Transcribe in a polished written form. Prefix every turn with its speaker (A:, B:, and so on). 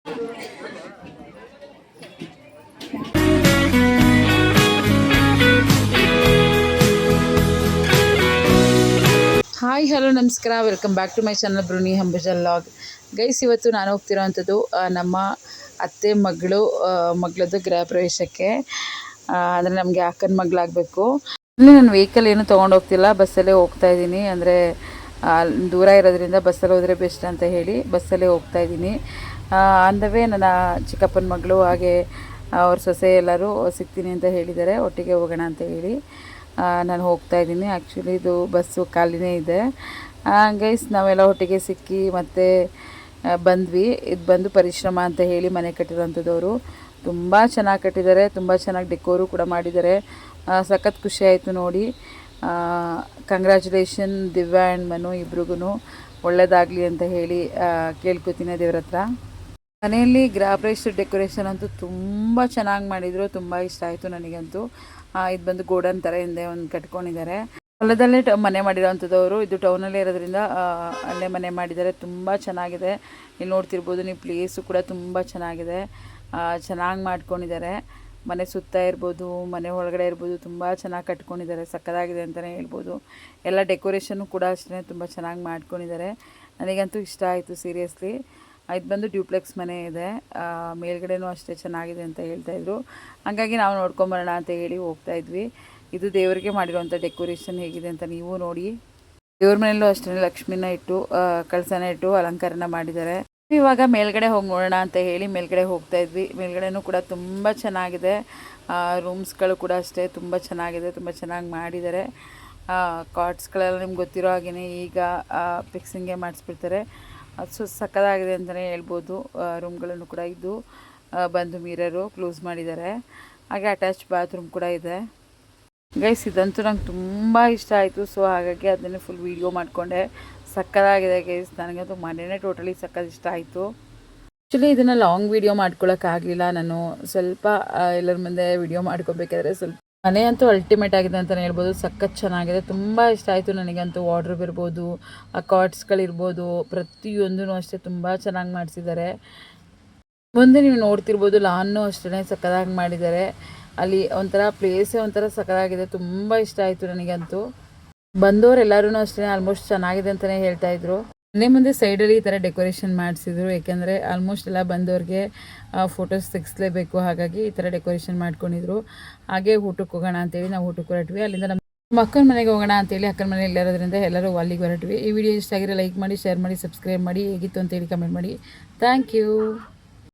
A: Hi hello ನಮಸ್ಕಾರ, welcome back to my channel ಬ್ರೂನಿ Ambuja vlog. Guys, ಇವತ್ತು ನಾನು ಹೋಗ್ತಿರೋವಂಥದ್ದು ನಮ್ಮ ಅತ್ತೆ ಮಗಳದ್ದು ಗೃಹ ಪ್ರವೇಶಕ್ಕೆ. ಅಂದರೆ ನಮಗೆ ಅಕ್ಕನ ಮಗಳಾಗಬೇಕು. ಇಲ್ಲಿ ನಾನು ವೆಹಿಕಲ್ ಏನು ತೊಗೊಂಡು ಹೋಗ್ತಿಲ್ಲ, ಬಸ್ಸಲ್ಲೇ ಹೋಗ್ತಾ ಇದ್ದೀನಿ. ಅಂದರೆ ದೂರ ಇರೋದ್ರಿಂದ ಬಸ್ಸಲ್ಲಿ ಹೋದರೆ ಬೆಸ್ಟ್ ಅಂತ ಹೇಳಿ ಬಸ್ಸಲ್ಲೇ ಹೋಗ್ತಾ ಇದ್ದೀನಿ. ಅಂದವೇ ನನ್ನ ಚಿಕ್ಕಪ್ಪನ ಮಗಳು ಹಾಗೆ ಅವ್ರ ಸೊಸೆ ಎಲ್ಲರೂ ಸಿಗ್ತೀನಿ ಅಂತ ಹೇಳಿದ್ದಾರೆ. ಒಟ್ಟಿಗೆ ಹೋಗೋಣ ಅಂತ ಹೇಳಿ ನಾನು ಹೋಗ್ತಾ ಇದ್ದೀನಿ. ಆ್ಯಕ್ಚುಲಿ ಇದು ಬಸ್ಸು ಖಾಲಿನೇ ಇದೆ. ಗೈಸ್, ನಾವೆಲ್ಲ ಒಟ್ಟಿಗೆ ಸಿಕ್ಕಿ ಮತ್ತು ಬಂದ್ವಿ. ಇದು ಬಂದು ಪರಿಶ್ರಮ ಅಂತ ಹೇಳಿ ಮನೆ ಕಟ್ಟಿರೋಂಥದ್ದವರು. ತುಂಬ ಚೆನ್ನಾಗಿ ಕಟ್ಟಿದ್ದಾರೆ, ತುಂಬ ಚೆನ್ನಾಗಿ ಡೆಕೋರು ಕೂಡ ಮಾಡಿದ್ದಾರೆ. ಸಖತ್ ಖುಷಿ ಆಯಿತು ನೋಡಿ. ಕಂಗ್ರ್ಯಾಚುಲೇಷನ್ ದಿವ್ಯಾ ಆ್ಯಂಡ್ ಮನು ಇಬ್ರಿಗೂ ಒಳ್ಳೆಯದಾಗಲಿ ಅಂತ ಹೇಳಿ ಕೇಳ್ಕೊತೀನಿ ದೇವ್ರ ಹತ್ರ. ಮನೆಯಲ್ಲಿ ಗೃಹ ಪ್ರವೇಶದ ಡೆಕೋರೇಷನ್ ಅಂತೂ ತುಂಬ ಚೆನ್ನಾಗಿ ಮಾಡಿದರು. ತುಂಬ ಇಷ್ಟ ಆಯಿತು ನನಗಂತೂ. ಇದು ಬಂದು ಗೋಡನ್ ಥರ ಹಿಂದೆ ಒಂದು ಕಟ್ಕೊಂಡಿದ್ದಾರೆ. ಹೊಲದಲ್ಲೇ ಮನೆ ಮಾಡಿರೋವಂಥದ್ದವರು. ಇದು ಟೌನಲ್ಲೇ ಇರೋದ್ರಿಂದ ಅಲ್ಲೇ ಮನೆ ಮಾಡಿದ್ದಾರೆ. ತುಂಬ ಚೆನ್ನಾಗಿದೆ. ಇಲ್ಲಿ ನೋಡ್ತಿರ್ಬೋದು ನೀವು, ಪ್ಲೇಸು ಕೂಡ ತುಂಬ ಚೆನ್ನಾಗಿದೆ. ಚೆನ್ನಾಗಿ ಮಾಡ್ಕೊಂಡಿದ್ದಾರೆ. ಮನೆ ಸುತ್ತ ಇರ್ಬೋದು, ಮನೆ ಒಳಗಡೆ ಇರ್ಬೋದು, ತುಂಬ ಚೆನ್ನಾಗಿ ಕಟ್ಕೊಂಡಿದ್ದಾರೆ. ಸಕ್ಕತ್ತಾಗಿದೆ ಅಂತಲೇ ಹೇಳ್ಬೋದು. ಎಲ್ಲ ಡೆಕೋರೇಷನ್ನು ಕೂಡ ಅಷ್ಟೇ ತುಂಬ ಚೆನ್ನಾಗಿ ಮಾಡ್ಕೊಂಡಿದ್ದಾರೆ. ನನಗಂತೂ ಇಷ್ಟ ಆಯಿತು ಸೀರಿಯಸ್ಲಿ. ಇದು ಬಂದು ಡ್ಯೂಪ್ಲೆಕ್ಸ್ ಮನೆ ಇದೆ. ಮೇಲ್ಗಡೆನೂ ಅಷ್ಟೇ ಚೆನ್ನಾಗಿದೆ ಅಂತ ಹೇಳ್ತಾಯಿದ್ರು. ಹಾಗಾಗಿ ನಾವು ನೋಡ್ಕೊಂಬರೋಣ ಅಂತ ಹೇಳಿ ಹೋಗ್ತಾಯಿದ್ವಿ. ಇದು ದೇವರಿಗೆ ಮಾಡಿರೋವಂಥ ಡೆಕೋರೇಷನ್ ಹೇಗಿದೆ ಅಂತ ನೀವು ನೋಡಿ. ದೇವ್ರ ಮನೆಯಲ್ಲೂ ಅಷ್ಟೇ ಲಕ್ಷ್ಮಿನ ಇಟ್ಟು ಕಳಸನ ಇಟ್ಟು ಅಲಂಕಾರನ ಮಾಡಿದ್ದಾರೆ. ಇವಾಗ ಮೇಲ್ಗಡೆ ಹೋಗಿ ನೋಡೋಣ ಅಂತ ಹೇಳಿ ಮೇಲ್ಗಡೆ ಹೋಗ್ತಾಯಿದ್ವಿ. ಮೇಲ್ಗಡೆನೂ ಕೂಡ ತುಂಬ ಚೆನ್ನಾಗಿದೆ. ರೂಮ್ಸ್ಗಳು ಕೂಡ ಅಷ್ಟೇ ತುಂಬ ಚೆನ್ನಾಗಿದೆ, ತುಂಬ ಚೆನ್ನಾಗಿ ಮಾಡಿದ್ದಾರೆ. ಕಾಟ್ಸ್ಗಳೆಲ್ಲ ನಿಮ್ಗೆ ಗೊತ್ತಿರೋ ಹಾಗೆಯೇ ಈಗ ಫಿಕ್ಸಿಂಗೇ ಮಾಡಿಸ್ಬಿಡ್ತಾರೆ. ಅದು ಸಕ್ಕತ್ತಾಗಿದೆ ಅಂತಲೇ ಹೇಳ್ಬೋದು. ರೂಮ್ಗಳನ್ನು ಕೂಡ ಇದು ಬಂದು ಮಿರರು ಕ್ಲೋಸ್ ಮಾಡಿದ್ದಾರೆ. ಹಾಗೆ ಅಟ್ಯಾಚ್ ಬಾತ್ರೂಮ್ ಕೂಡ ಇದೆ. ಗೈಸ್, ಇದಂತೂ ನಂಗೆ ತುಂಬ ಇಷ್ಟ ಆಯಿತು. ಸೊ ಹಾಗಾಗಿ ಅದನ್ನೇ ಫುಲ್ ವೀಡಿಯೋ ಮಾಡಿಕೊಂಡೆ. ಸಕ್ಕತ್ತಾಗಿದೆ ಗೈಸ್. ನನಗಂತೂ ಮನೆಯೇ ಟೋಟಲಿ ಸಕ್ಕತ್ ಇಷ್ಟ ಆಯಿತು. ಆ್ಯಕ್ಚುಲಿ ಇದನ್ನು ಲಾಂಗ್ ವೀಡಿಯೋ ಮಾಡ್ಕೊಳ್ಳೋಕ್ಕಾಗಲಿಲ್ಲ. ನಾನು ಸ್ವಲ್ಪ ಎಲ್ಲರ ಮುಂದೆ ವೀಡಿಯೋ ಮಾಡ್ಕೋಬೇಕಾದ್ರೆ ಸ್ವಲ್ಪ ಮನೆ ಅಂತೂ ಅಲ್ಟಿಮೇಟ್ ಆಗಿದೆ ಅಂತಲೇ ಹೇಳ್ಬೋದು. ಸಖತ್ ಚೆನ್ನಾಗಿದೆ, ತುಂಬ ಇಷ್ಟ ಆಯಿತು ನನಗಂತೂ. ವಾರ್ಡ್ರೋಬ್ ಇರ್ಬೋದು, ಆ ಕಾಟ್ಸ್ಗಳಿರ್ಬೋದು, ಪ್ರತಿಯೊಂದೂ ಅಷ್ಟೇ ತುಂಬ ಚೆನ್ನಾಗಿ ಮಾಡಿಸಿದ್ದಾರೆ. ಮುಂದೆ ನೀವು ನೋಡ್ತಿರ್ಬೋದು, ಲಾನ್ನು ಅಷ್ಟೇ ಸಕ್ಕತ್ತಾಗಿ ಮಾಡಿದ್ದಾರೆ. ಅಲ್ಲಿ ಒಂಥರ ಪ್ಲೇಸೇ ಒಂಥರ ಸಕ್ಕತ್ತಾಗಿದೆ. ತುಂಬ ಇಷ್ಟ ಆಯಿತು ನನಗಂತೂ. ಬಂದವರೆಲ್ಲರೂ ಅಷ್ಟೇ ಆಲ್ಮೋಸ್ಟ್ ಚೆನ್ನಾಗಿದೆ ಅಂತಲೇ ಹೇಳ್ತಾಯಿದ್ರು. ಮನೆ ಮುಂದೆ ಸೈಡಲ್ಲಿ ಈ ಥರ ಡೆಕೋರೇಷನ್ ಮಾಡಿಸಿದ್ರು. ಏಕೆಂದರೆ ಆಲ್ಮೋಸ್ಟ್ ಎಲ್ಲ ಬಂದವ್ರಿಗೆ ಫೋಟೋಸ್ ತೆಗಿಸ್ಲೇಬೇಕು. ಹಾಗಾಗಿ ಈ ಥರ ಡೆಕೋರೇಷನ್ ಮಾಡ್ಕೊಂಡಿದ್ರು. ಹಾಗೆ ಊಟಕ್ಕೆ ಹೋಗೋಣ ಅಂತೇಳಿ ನಾವು ಊಟಕ್ಕೆ ಹೊರಟ್ವಿ. ಅಲ್ಲಿಂದ ನಮ್ಮ ಅಕ್ಕನ ಮನೆಗೆ ಹೋಗೋಣ ಅಂತೇಳಿ ಅಕ್ಕನ ಮನೆಯಲ್ಲಿ ಇರೋದ್ರಿಂದ ಎಲ್ಲರೂ ಅಲ್ಲಿಗೆ ಹೊರಟ್ವಿ. ಈ ವಿಡಿಯೋ ಇಷ್ಟ ಆಗಿರೋ ಲೈಕ್ ಮಾಡಿ, ಶೇರ್ ಮಾಡಿ, ಸಬ್ಸ್ಕ್ರೈಬ್ ಮಾಡಿ. ಹೇಗಿತ್ತು ಅಂತೇಳಿ ಕಮೆಂಟ್ ಮಾಡಿ. Thank you.